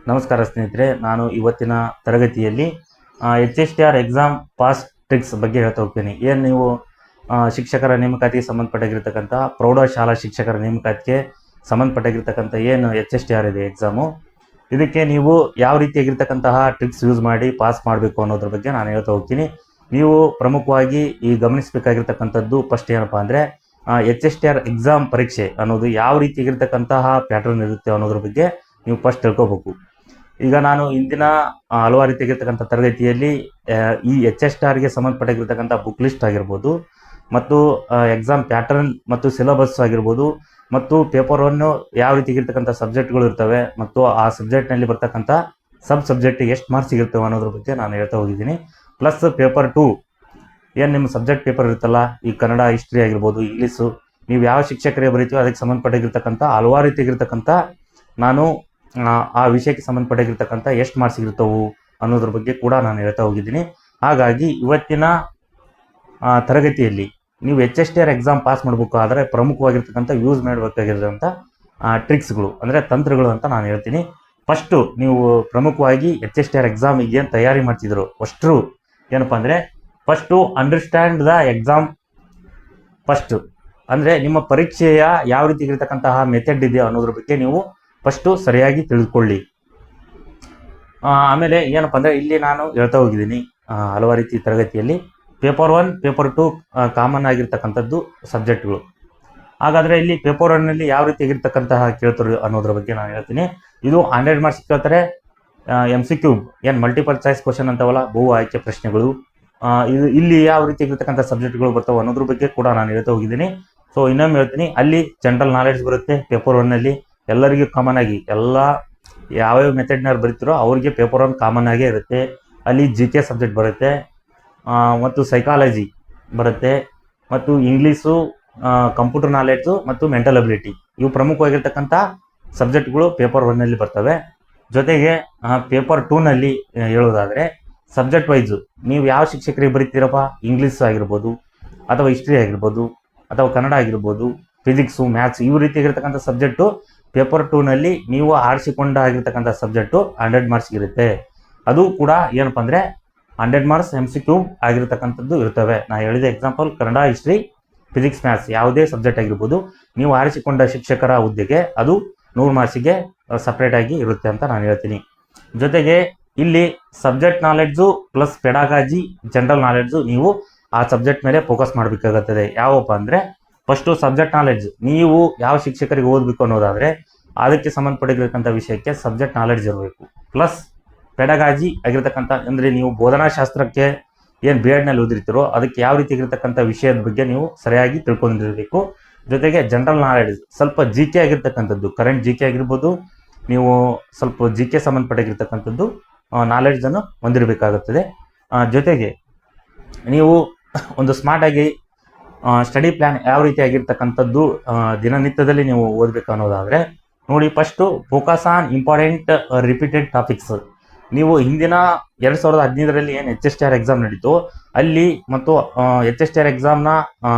ನಮಸ್ಕಾರ ಸ್ನೇಹಿತರೆ, ನಾನು ಇವತ್ತಿನ ತರಗತಿಯಲ್ಲಿ H S T R exam pass tricks ಬಗ್ಗೆ ಹೇಳ್ತಾ ಹೋಗ್ತೀನಿ. ಏನು ನೀವು ಶಿಕ್ಷಕರ ನೇಮಕಾತಿಗೆ ಸಂಬಂಧಪಟ್ಟಾಗಿರ್ತಕ್ಕಂಥ ಪ್ರೌಢಶಾಲಾ ಶಿಕ್ಷಕರ ನೇಮಕಾತಿಗೆ ಸಂಬಂಧಪಟ್ಟಾಗಿರ್ತಕ್ಕಂಥ ಏನು ಎಚ್ ಎಸ್ ಟಿ ಆರ್ ಇದೆ ಎಕ್ಸಾಮು, ಇದಕ್ಕೆ ನೀವು ಯಾವ ರೀತಿಯಾಗಿರ್ತಕ್ಕಂತಹ ಟ್ರಿಕ್ಸ್ ಯೂಸ್ ಮಾಡಿ ಪಾಸ್ ಮಾಡಬೇಕು ಅನ್ನೋದ್ರ ಬಗ್ಗೆ ನಾನು ಹೇಳ್ತಾ ಹೋಗ್ತೀನಿ. ನೀವು ಪ್ರಮುಖವಾಗಿ ಈ ಗಮನಿಸಬೇಕಾಗಿರ್ತಕ್ಕಂಥದ್ದು ಫಸ್ಟ್ ಏನಪ್ಪ ಅಂದರೆ H S T R exam ಪರೀಕ್ಷೆ ಅನ್ನೋದು ಯಾವ ರೀತಿಯಾಗಿರ್ತಕ್ಕಂತಹ ಪ್ಯಾಟರ್ನ್ ಇರುತ್ತೆ ಅನ್ನೋದ್ರ ಬಗ್ಗೆ ನೀವು ಫಸ್ಟ್ ತಿಳ್ಕೊಬೇಕು. ಈಗ ನಾನು ಇಂದಿನ ಹಲವಾರು ರೀತಿಯಾಗಿರ್ತಕ್ಕಂಥ ತರಗತಿಯಲ್ಲಿ ಈ ಎಚ್ ಎಸ್ ಟಿ ಆರ್ಗೆ ಸಂಬಂಧಪಟ್ಟಿರ್ತಕ್ಕಂಥ ಬುಕ್ ಲಿಸ್ಟ್ ಆಗಿರ್ಬೋದು, ಮತ್ತು ಎಕ್ಸಾಮ್ ಪ್ಯಾಟರ್ನ್ ಮತ್ತು ಸಿಲೆಬಸ್ ಆಗಿರ್ಬೋದು, ಮತ್ತು ಪೇಪರ್ ಒನ್ನು ಯಾವ ರೀತಿಯಾಗಿರ್ತಕ್ಕಂಥ ಸಬ್ಜೆಕ್ಟ್ಗಳು ಇರ್ತವೆ, ಮತ್ತು ಆ ಸಬ್ಜೆಕ್ಟ್ನಲ್ಲಿ ಬರ್ತಕ್ಕಂಥ ಸಬ್ಜೆಕ್ಟಿಗೆ ಎಷ್ಟು ಮಾರ್ಕ್ಸ್ ಸಿಗಿರ್ತವೆ ಅನ್ನೋದ್ರ ಬಗ್ಗೆ ನಾನು ಹೇಳ್ತಾ ಹೋಗಿದ್ದೀನಿ. ಪ್ಲಸ್ ಪೇಪರ್ 2 ಏನು ನಿಮ್ಮ ಸಬ್ಜೆಕ್ಟ್ ಪೇಪರ್ ಇರುತ್ತಲ್ಲ, ಈ ಕನ್ನಡ, ಹಿಸ್ಟ್ರಿ ಆಗಿರ್ಬೋದು, ಇಂಗ್ಲೀಷು, ನೀವು ಯಾವ ಶಿಕ್ಷಕರಿಗೆ ಬರೀತೀವೋ ಅದಕ್ಕೆ ಸಂಬಂಧಪಟ್ಟಿರ್ತಕ್ಕಂಥ ಹಲವಾರು ರೀತಿಯಾಗಿರ್ತಕ್ಕಂಥ ನಾನು ಆ ವಿಷಯಕ್ಕೆ ಸಂಬಂಧಪಟ್ಟಿರ್ತಕ್ಕಂಥ ಎಷ್ಟು ಮಾರ್ಕ್ಸ್ ಇರ್ತವು ಅನ್ನೋದ್ರ ಬಗ್ಗೆ ಕೂಡ ನಾನು ಹೇಳ್ತಾ ಹೋಗಿದ್ದೀನಿ. ಹಾಗಾಗಿ ಇವತ್ತಿನ ತರಗತಿಯಲ್ಲಿ ನೀವು H S T R exam pass ಮಾಡಬೇಕಾದ್ರೆ ಪ್ರಮುಖವಾಗಿರ್ತಕ್ಕಂಥ ಯೂಸ್ ಮಾಡಬೇಕಾಗಿರೋಂಥ ಟ್ರಿಕ್ಸ್ಗಳು ಅಂದರೆ ತಂತ್ರಗಳು ಅಂತ ನಾನು ಹೇಳ್ತೀನಿ. ಫಸ್ಟು ನೀವು ಪ್ರಮುಖವಾಗಿ H S T R exam ಏನು ತಯಾರಿ ಮಾಡ್ತಿದ್ರು ಅಷ್ಟರು ಏನಪ್ಪ ಅಂದರೆ first understand the exam first, ಅಂದರೆ ನಿಮ್ಮ ಪರೀಕ್ಷೆಯ ಯಾವ ರೀತಿ ಇರತಕ್ಕಂತಹ ಮೆಥಡ್ ಇದೆ ಅನ್ನೋದ್ರ ಬಗ್ಗೆ ನೀವು ಫಸ್ಟು ಸರಿಯಾಗಿ ತಿಳಿದುಕೊಳ್ಳಿ. ಆಮೇಲೆ ಏನಪ್ಪ ಅಂದರೆ ಇಲ್ಲಿ ನಾನು ಹೇಳ್ತಾ ಹೋಗಿದ್ದೀನಿ ಹಲವಾರು ರೀತಿ ತರಗತಿಯಲ್ಲಿ ಪೇಪರ್ 1, ಪೇಪರ್ 2 ಕಾಮನ್ ಆಗಿರ್ತಕ್ಕಂಥದ್ದು ಸಬ್ಜೆಕ್ಟ್ಗಳು. ಹಾಗಾದರೆ ಇಲ್ಲಿ ಪೇಪರ್ 1ನಲ್ಲಿ ಯಾವ ರೀತಿ ಆಗಿರ್ತಕ್ಕಂತಹ ಕೇಳ್ತಾರೆ ಅನ್ನೋದ್ರ ಬಗ್ಗೆ ನಾನು ಹೇಳ್ತೀನಿ. ಇದು 100 ಮಾರ್ಕ್ಸ್ ಕೇಳ್ತಾರೆ. MCQ ಏನು ಮಲ್ಟಿಪಲ್ ಚಾಯ್ಸ್ ಕ್ವಶನ್ ಅಂತವಲ್ಲ, ಬಹು ಆಯ್ಕೆ ಪ್ರಶ್ನೆಗಳು, ಇದು ಇಲ್ಲಿ ಯಾವ ರೀತಿ ಆಗಿರ್ತಕ್ಕಂಥ ಸಬ್ಜೆಕ್ಟ್ಗಳು ಬರ್ತಾವೆ ಅನ್ನೋದ್ರ ಬಗ್ಗೆ ಕೂಡ ನಾನು ಹೇಳ್ತಾ ಹೋಗಿದ್ದೀನಿ. ಸೊ ಇನ್ನೊಮ್ಮೆ ಹೇಳ್ತೀನಿ, ಅಲ್ಲಿ ಜನರಲ್ ನಾಲೆಡ್ಜ್ ಬರುತ್ತೆ ಪೇಪರ್ 1ನಲ್ಲಿ. ಎಲ್ಲರಿಗೂ ಕಾಮನ್ ಆಗಿ ಎಲ್ಲ ಯಾವ್ಯಾವ ಮೆಥಡ್ನಾರು ಬರೀತಿರೋ ಅವ್ರಿಗೆ ಪೇಪರ್ 1 ಕಾಮನ್ ಆಗೇ ಇರುತ್ತೆ. ಅಲ್ಲಿ GK ಸಬ್ಜೆಕ್ಟ್ ಬರುತ್ತೆ, ಮತ್ತು ಸೈಕಾಲಜಿ ಬರುತ್ತೆ, ಮತ್ತು ಇಂಗ್ಲೀಷು, ಕಂಪ್ಯೂಟರ್ ನಾಲೆಡ್ಜು ಮತ್ತು ಮೆಂಟಲ್ ಅಬಿಲಿಟಿ, ಇವು ಪ್ರಮುಖವಾಗಿರ್ತಕ್ಕಂಥ ಸಬ್ಜೆಕ್ಟ್ಗಳು ಪೇಪರ್ 1ನಲ್ಲಿ ಬರ್ತವೆ. ಜೊತೆಗೆ ಪೇಪರ್ 2ನಲ್ಲಿ ಹೇಳೋದಾದರೆ ಸಬ್ಜೆಕ್ಟ್ ವೈಸು ನೀವು ಯಾವ ಶಿಕ್ಷಕರಿಗೆ ಬರೀತೀರಪ್ಪ, ಇಂಗ್ಲೀಷ್ ಆಗಿರ್ಬೋದು, ಅಥವಾ ಹಿಸ್ಟ್ರಿ ಆಗಿರ್ಬೋದು, ಅಥವಾ ಕನ್ನಡ ಆಗಿರ್ಬೋದು, ಫಿಸಿಕ್ಸು, ಮ್ಯಾಥ್ಸ್, ಇವು ರೀತಿಯಾಗಿರ್ತಕ್ಕಂಥ ಸಬ್ಜೆಕ್ಟು ಪೇಪರ್ 2ನಲ್ಲಿ ನೀವು ಆರಿಸಿಕೊಂಡಾಗಿರ್ತಕ್ಕಂಥ ಸಬ್ಜೆಕ್ಟು 100 ಮಾರ್ಕ್ಸ್ ಇರುತ್ತೆ. ಅದು ಕೂಡ ಏನಪ್ಪ ಅಂದರೆ 100 ಮಾರ್ಕ್ಸ್ MCQ ಆಗಿರ್ತಕ್ಕಂಥದ್ದು ಇರ್ತವೆ. ನಾನು ಹೇಳಿದ example Kannada, history, physics, maths ಯಾವುದೇ ಸಬ್ಜೆಕ್ಟ್ ಆಗಿರ್ಬೋದು, ನೀವು ಆರಿಸಿಕೊಂಡ ಶಿಕ್ಷಕರ ಹುದ್ದೆಗೆ ಅದು 100 ಮಾರ್ಕ್ಸಿಗೆ ಸಪ್ರೇಟಾಗಿ ಇರುತ್ತೆ ಅಂತ ನಾನು ಹೇಳ್ತೀನಿ. ಜೊತೆಗೆ ಇಲ್ಲಿ subject knowledge plus pedagogy, general knowledge, ನೀವು ಆ ಸಬ್ಜೆಕ್ಟ್ ಮೇಲೆ ಫೋಕಸ್ ಮಾಡಬೇಕಾಗುತ್ತದೆ. ಯಾವಪ್ಪ ಅಂದರೆ ಫಸ್ಟು ಸಬ್ಜೆಕ್ಟ್ ನಾಲೆಡ್ಜ್, ನೀವು ಯಾವ ಶಿಕ್ಷಕರಿಗೆ ಓದಬೇಕು ಅನ್ನೋದಾದರೆ ಅದಕ್ಕೆ ಸಂಬಂಧಪಟ್ಟಿರ್ತಕ್ಕಂಥ ವಿಷಯಕ್ಕೆ ಸಬ್ಜೆಕ್ಟ್ ನಾಲೆಡ್ಜ್ ಇರಬೇಕು. ಪ್ಲಸ್ ಪೆಡಗಾಜಿ ಆಗಿರ್ತಕ್ಕಂಥ ಅಂದರೆ ನೀವು ಬೋಧನಾಶಾಸ್ತ್ರಕ್ಕೆ ಏನು BEdನಲ್ಲಿ ಓದಿರ್ತೀರೋ ಅದಕ್ಕೆ ಯಾವ ರೀತಿ ಆಗಿರ್ತಕ್ಕಂಥ ವಿಷಯದ ಬಗ್ಗೆ ನೀವು ಸರಿಯಾಗಿ ತಿಳ್ಕೊಂಡಿರಬೇಕು. ಜೊತೆಗೆ ಜನರಲ್ ನಾಲೆಡ್ಜ್ ಸ್ವಲ್ಪ GK ಆಗಿರ್ತಕ್ಕಂಥದ್ದು, ಕರೆಂಟ್ GK ಆಗಿರ್ಬೋದು, ನೀವು ಸ್ವಲ್ಪ GK ಸಂಬಂಧಪಟ್ಟಿರ್ತಕ್ಕಂಥದ್ದು ನಾಲೆಡ್ಜನ್ನು ಹೊಂದಿರಬೇಕಾಗುತ್ತದೆ. ಜೊತೆಗೆ ನೀವು ಒಂದು ಸ್ಮಾರ್ಟಾಗಿ ಸ್ಟಡಿ ಪ್ಲ್ಯಾನ್ ಯಾವ ರೀತಿ ಆಗಿರ್ತಕ್ಕಂಥದ್ದು ದಿನನಿತ್ಯದಲ್ಲಿ ನೀವು ಓದಬೇಕು ಅನ್ನೋದಾದರೆ ನೋಡಿ, first focus on important repeated topics. ನೀವು ಹಿಂದಿನ 2015ರಲ್ಲಿ ಏನು H S T R exam ನಡೀತು ಅಲ್ಲಿ ಮತ್ತು ಎಚ್ ಎಸ್ ಟಿ ಆರ್ ಎಕ್ಸಾಮ್ನ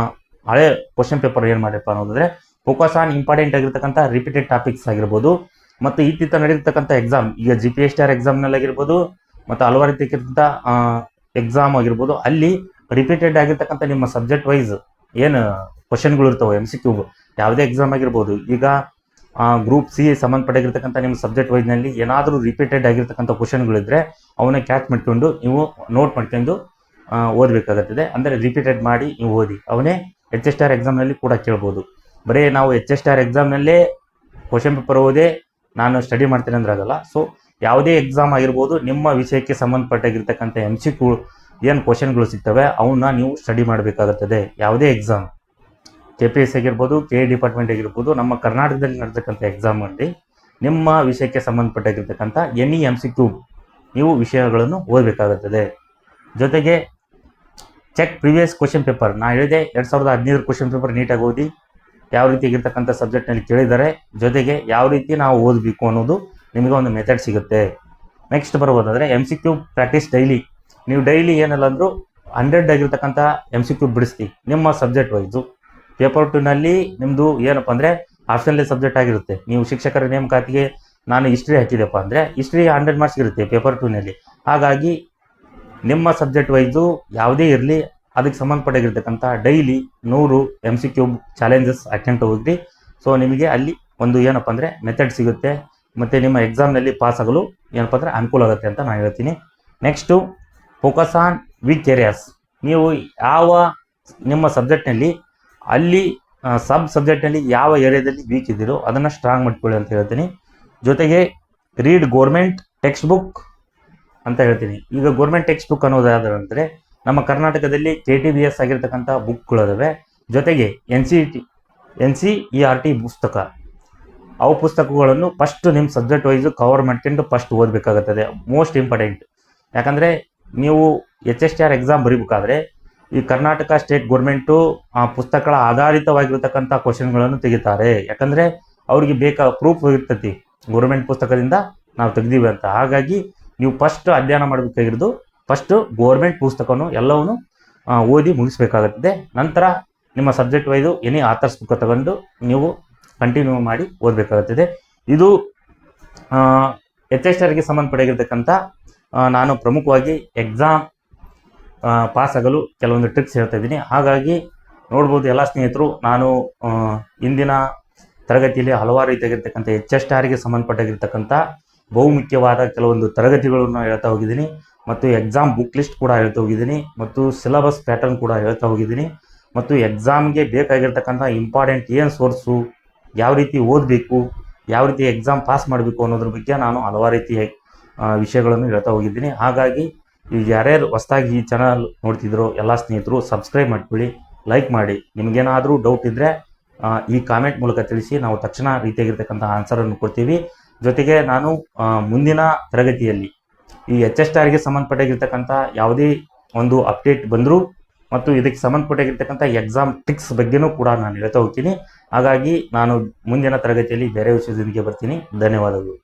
ಹಳೆ ಕ್ವಶನ್ ಪೇಪರ್ ಏನು ಮಾಡಿರಪ್ಪ ಅನ್ನೋದಾದರೆ ಫೋಕಸ್ ಆನ್ ಇಂಪಾರ್ಟೆಂಟ್ ಆಗಿರ್ತಕ್ಕಂಥ ರಿಪೀಟೆಡ್ ಟಾಪಿಕ್ಸ್ ಆಗಿರ್ಬೋದು, ಮತ್ತು ಇತ್ತೀತ ನಡೀತಕ್ಕಂಥ ಎಕ್ಸಾಮ್ ಈಗ GPSTR ಎಕ್ಸಾಮ್ನಲ್ಲಾಗಿರ್ಬೋದು, ಮತ್ತು ಹಲವಾರು ರೀತಿಯಾಗಿರ್ತಕ್ಕಂಥ ಎಕ್ಸಾಮ್ ಆಗಿರ್ಬೋದು, ಅಲ್ಲಿ ರಿಪೀಟೆಡ್ ಆಗಿರ್ತಕ್ಕಂಥ ನಿಮ್ಮ ಸಬ್ಜೆಕ್ಟ್ ವೈಸ್ ಏನು ಕ್ವಶನ್ಗಳು ಇರ್ತವೆ MCQ ಯಾವುದೇ ಎಕ್ಸಾಮ್ ಆಗಿರ್ಬೋದು. ಈಗ ಗ್ರೂಪ್ C ಸಂಬಂಧಪಟ್ಟಿರ್ತಕ್ಕಂಥ ನಿಮ್ಮ ಸಬ್ಜೆಕ್ಟ್ ವೈಸ್ನಲ್ಲಿ ಏನಾದರೂ ರಿಪೀಟೆಡ್ ಆಗಿರ್ತಕ್ಕಂಥ ಕ್ವಶನ್ಗಳಿದ್ರೆ ಅವನ್ನ ಕ್ಯಾಚ್ ಮಾಡ್ಕೊಂಡು ನೀವು ನೋಟ್ ಮಾಡ್ಕೊಂಡು ಓದಬೇಕಾಗುತ್ತದೆ. ಅಂದರೆ ರಿಪೀಟೆಡ್ ಮಾಡಿ ನೀವು ಓದಿ, ಅವನೇ ಎಚ್ ಎಸ್ ಟಿ ಆರ್ ಎಕ್ಸಾಮ್ನಲ್ಲಿ ಕೂಡ ಕೇಳ್ಬೋದು. ಬರೀ ನಾವು ಎಚ್ ಎಸ್ ಟಿ ಆರ್ ಎಕ್ಸಾಮ್ನಲ್ಲೇ ಕ್ವಶನ್ ಪೇಪರ್ ಓದಿ ನಾನು ಸ್ಟಡಿ ಮಾಡ್ತೀನಿ ಅಂದ್ರೆ ಆಗಲ್ಲ. ಸೊ ಯಾವುದೇ ಎಕ್ಸಾಮ್ ಆಗಿರ್ಬೋದು, ನಿಮ್ಮ ವಿಷಯಕ್ಕೆ ಸಂಬಂಧಪಟ್ಟಾಗಿರ್ತಕ್ಕಂಥ MCQ ಏನು ಕ್ವಶನ್ಗಳು ಸಿಗ್ತವೆ ಅವನ್ನ ನೀವು ಸ್ಟಡಿ ಮಾಡಬೇಕಾಗುತ್ತದೆ. ಯಾವುದೇ ಎಕ್ಸಾಮ್ KPSC ಆಗಿರ್ಬೋದು, KE ಡಿಪಾರ್ಟ್ಮೆಂಟ್ ಆಗಿರ್ಬೋದು, ನಮ್ಮ ಕರ್ನಾಟಕದಲ್ಲಿ ನಡೆತಕ್ಕಂಥ ಎಕ್ಸಾಮಲ್ಲಿ ನಿಮ್ಮ ವಿಷಯಕ್ಕೆ ಸಂಬಂಧಪಟ್ಟಿರ್ತಕ್ಕಂಥ ಎನಿ MCQ ನೀವು ವಿಷಯಗಳನ್ನು ಓದಬೇಕಾಗುತ್ತದೆ. ಜೊತೆಗೆ ಚೆಕ್ ಪ್ರಿವಿಯಸ್ ಕ್ವಶನ್ ಪೇಪರ್. ನಾನು ಹೇಳಿದೆ 2015 ಕ್ವಶನ್ ಪೇಪರ್ ನೀಟಾಗಿ ಓದಿ ಯಾವ ರೀತಿಯಾಗಿರ್ತಕ್ಕಂಥ ಸಬ್ಜೆಕ್ಟ್ನಲ್ಲಿ ಕೇಳಿದ್ದಾರೆ, ಜೊತೆಗೆ ಯಾವ ರೀತಿ ನಾವು ಓದಬೇಕು ಅನ್ನೋದು ನಿಮಗೆ ಒಂದು ಮೆಥಡ್ ಸಿಗುತ್ತೆ. ನೆಕ್ಸ್ಟ್ ಬರ್ಬೋದಾದರೆ MCQ ಪ್ರಾಕ್ಟೀಸ್ ಡೈಲಿ. ನೀವು ಡೈಲಿ ಏನಲ್ಲ ಅಂದರೂ 100 ಆಗಿರ್ತಕ್ಕಂಥ MCQ ಬಿಡಿಸ್ತಿ ನಿಮ್ಮ ಸಬ್ಜೆಕ್ಟ್ ವೈಸು. ಪೇಪರ್ 2ನಲ್ಲಿ ನಿಮ್ಮದು ಏನಪ್ಪ ಅಂದರೆ ಆಪ್ಷನಲ್ ಸಬ್ಜೆಕ್ಟ್ ಆಗಿರುತ್ತೆ. ನೀವು ಶಿಕ್ಷಕರ ನೇಮಕಾತಿಗೆ ನಾನು ಹಿಸ್ಟ್ರಿ ಹಾಕಿದೆಪ್ಪ ಅಂದರೆ ಹಿಸ್ಟ್ರಿ 100 ಮಾರ್ಕ್ಸ್ ಇರುತ್ತೆ ಪೇಪರ್ 2ನಲ್ಲಿ. ಹಾಗಾಗಿ ನಿಮ್ಮ ಸಬ್ಜೆಕ್ಟ್ ವೈಸು ಯಾವುದೇ ಇರಲಿ ಅದಕ್ಕೆ ಸಂಬಂಧಪಟ್ಟಿರ್ತಕ್ಕಂಥ ಡೈಲಿ 100 MCQ ಚಾಲೆಂಜಸ್ ಅಟೆಂಪ್ಟ್ ಹೋಗಿ. ಸೊ ನಿಮಗೆ ಅಲ್ಲಿ ಒಂದು ಏನಪ್ಪ ಅಂದರೆ ಮೆಥಡ್ ಸಿಗುತ್ತೆ ಮತ್ತು ನಿಮ್ಮ ಎಕ್ಸಾಮ್ನಲ್ಲಿ ಪಾಸ್ ಆಗಲು ಏನಪ್ಪ ಅಂದರೆ ಅನುಕೂಲ ಆಗುತ್ತೆ ಅಂತ ನಾನು ಹೇಳ್ತೀನಿ. Next focus on weak areas. ನೀವು ಯಾವ ನಿಮ್ಮ ಸಬ್ಜೆಕ್ಟ್ನಲ್ಲಿ ಅಲ್ಲಿ ಸಬ್ ಸಬ್ಜೆಕ್ಟ್ನಲ್ಲಿ ಯಾವ ಏರಿಯಾದಲ್ಲಿ ವೀಕ್ ಇದ್ದೀರೋ ಅದನ್ನು ಸ್ಟ್ರಾಂಗ್ ಮಾಡ್ಕೊಳ್ಳಿ ಅಂತ ಹೇಳ್ತೀನಿ. ಜೊತೆಗೆ ರೀಡ್ ಗೋರ್ಮೆಂಟ್ ಟೆಕ್ಸ್ಟ್ ಬುಕ್ ಅಂತ ಹೇಳ್ತೀನಿ. ಈಗ ಗೋರ್ಮೆಂಟ್ ಟೆಕ್ಸ್ಟ್ ಬುಕ್ ಅನ್ನೋದು ಯಾವುದಂದರೆ ನಮ್ಮ ಕರ್ನಾಟಕದಲ್ಲಿ KTBS ಆಗಿರ್ತಕ್ಕಂಥ ಬುಕ್ಗಳಿದಾವೆ. ಜೊತೆಗೆ NCERT ಪುಸ್ತಕ, ಅವು ಪುಸ್ತಕಗಳನ್ನು ಫಸ್ಟ್ ನಿಮ್ಮ ಸಬ್ಜೆಕ್ಟ್ ವೈಸು ಕವರ್ ಮಾಡ್ಕೊಂಡು ಫಸ್ಟ್ ಓದಬೇಕಾಗುತ್ತದೆ. Most important. ಯಾಕಂದರೆ ನೀವು HSTR ಎಕ್ಸಾಮ್ ಬರೀಬೇಕಾದ್ರೆ ಈ ಕರ್ನಾಟಕ ಸ್ಟೇಟ್ ಗೋರ್ಮೆಂಟು ಆ ಪುಸ್ತಕಗಳ ಆಧಾರಿತವಾಗಿರ್ತಕ್ಕಂಥ ಕ್ವಶನ್ಗಳನ್ನು ತೆಗಿತಾರೆ. ಯಾಕಂದರೆ ಅವ್ರಿಗೆ ಪ್ರೂಫ್ ಇರ್ತೈತಿ ಗೋರ್ಮೆಂಟ್ ಪುಸ್ತಕದಿಂದ ನಾವು ತೆಗ್ದೀವಿ ಅಂತ. ಹಾಗಾಗಿ ನೀವು ಫಸ್ಟ್ ಅಧ್ಯಯನ ಮಾಡಬೇಕಾಗಿರೋದು ಫಸ್ಟು ಗೋರ್ಮೆಂಟ್ ಪುಸ್ತಕವನ್ನು ಎಲ್ಲವನ್ನು ಓದಿ ಮುಗಿಸ್ಬೇಕಾಗುತ್ತದೆ. ನಂತರ ನಿಮ್ಮ subject wise any author's book ತಗೊಂಡು ನೀವು ಕಂಟಿನ್ಯೂ ಮಾಡಿ ಓದಬೇಕಾಗುತ್ತದೆ. ಇದು HSTRಗೆ ಸಂಬಂಧಪಟ್ಟಿರ್ತಕ್ಕಂಥ ನಾನು ಪ್ರಮುಖವಾಗಿ ಎಕ್ಸಾಮ್ ಪಾಸ್ ಆಗಲು ಕೆಲವೊಂದು ಟ್ರಿಕ್ಸ್ ಹೇಳ್ತಾ ಇದ್ದೀನಿ. ಹಾಗಾಗಿ ನೋಡ್ಬೋದು ಎಲ್ಲ ಸ್ನೇಹಿತರು, ನಾನು ಇಂದಿನ ತರಗತಿಯಲ್ಲಿ ಹಲವಾರು ರೀತಿಯಾಗಿರ್ತಕ್ಕಂಥ HSTRಗೆ ಸಂಬಂಧಪಟ್ಟಿರ್ತಕ್ಕಂಥ ಬಹುಮುಖ್ಯವಾದ ಕೆಲವೊಂದು ತರಗತಿಗಳನ್ನು ಹೇಳ್ತಾ ಹೋಗಿದ್ದೀನಿ ಮತ್ತು ಎಕ್ಸಾಮ್ ಬುಕ್ ಲಿಸ್ಟ್ ಕೂಡ ಹೇಳ್ತಾ ಹೋಗಿದ್ದೀನಿ ಮತ್ತು ಸಿಲೆಬಸ್ ಪ್ಯಾಟರ್ನ್ ಕೂಡ ಹೇಳ್ತಾ ಹೋಗಿದ್ದೀನಿ ಮತ್ತು ಎಕ್ಸಾಮ್ಗೆ ಬೇಕಾಗಿರ್ತಕ್ಕಂಥ ಇಂಪಾರ್ಟೆಂಟ್ ಏನು ಸೋರ್ಸು, ಯಾವ ರೀತಿ ಓದಬೇಕು, ಯಾವ ರೀತಿ ಎಕ್ಸಾಮ್ ಪಾಸ್ ಮಾಡಬೇಕು ಅನ್ನೋದ್ರ ಬಗ್ಗೆ ನಾನು ಹಲವಾರು ರೀತಿಯ ವಿಷಯಗಳನ್ನು ಹೇಳ್ತಾ ಹೋಗಿದ್ದೀನಿ. ಹಾಗಾಗಿ ಈಗ ಯಾರ್ಯಾರು ಹೊಸದಾಗಿ ಈ ಚಾನಲ್ ನೋಡ್ತಿದ್ರು ಎಲ್ಲ ಸ್ನೇಹಿತರು ಸಬ್ಸ್ಕ್ರೈಬ್ ಮಾಡ್ಕೊಳ್ಳಿ, ಲೈಕ್ ಮಾಡಿ. ನಿಮಗೇನಾದರೂ ಡೌಟ್ ಇದ್ದರೆ ಈ ಕಾಮೆಂಟ್ ಮೂಲಕ ತಿಳಿಸಿ, ನಾವು ತಕ್ಷಣ ರೀತಿಯಾಗಿರ್ತಕ್ಕಂಥ ಆನ್ಸರನ್ನು ಕೊಡ್ತೀವಿ. ಜೊತೆಗೆ ನಾನು ಮುಂದಿನ ತರಗತಿಯಲ್ಲಿ ಈ HSTRಗೆ ಸಂಬಂಧಪಟ್ಟಿರ್ತಕ್ಕಂಥ ಯಾವುದೇ ಒಂದು ಅಪ್ಡೇಟ್ ಬಂದರೂ ಮತ್ತು ಇದಕ್ಕೆ ಸಂಬಂಧಪಟ್ಟಿರ್ತಕ್ಕಂಥ ಎಕ್ಸಾಮ್ ಟ್ರಿಕ್ಸ್ ಬಗ್ಗೆನೂ ಕೂಡ ನಾನು ಹೇಳ್ತಾ ಹೋಗ್ತೀನಿ. ಹಾಗಾಗಿ ನಾನು ಮುಂದಿನ ತರಗತಿಯಲ್ಲಿ ಬೇರೆ ವಿಷಯದೊಂದಿಗೆ ಬರ್ತೀನಿ. ಧನ್ಯವಾದಗಳು.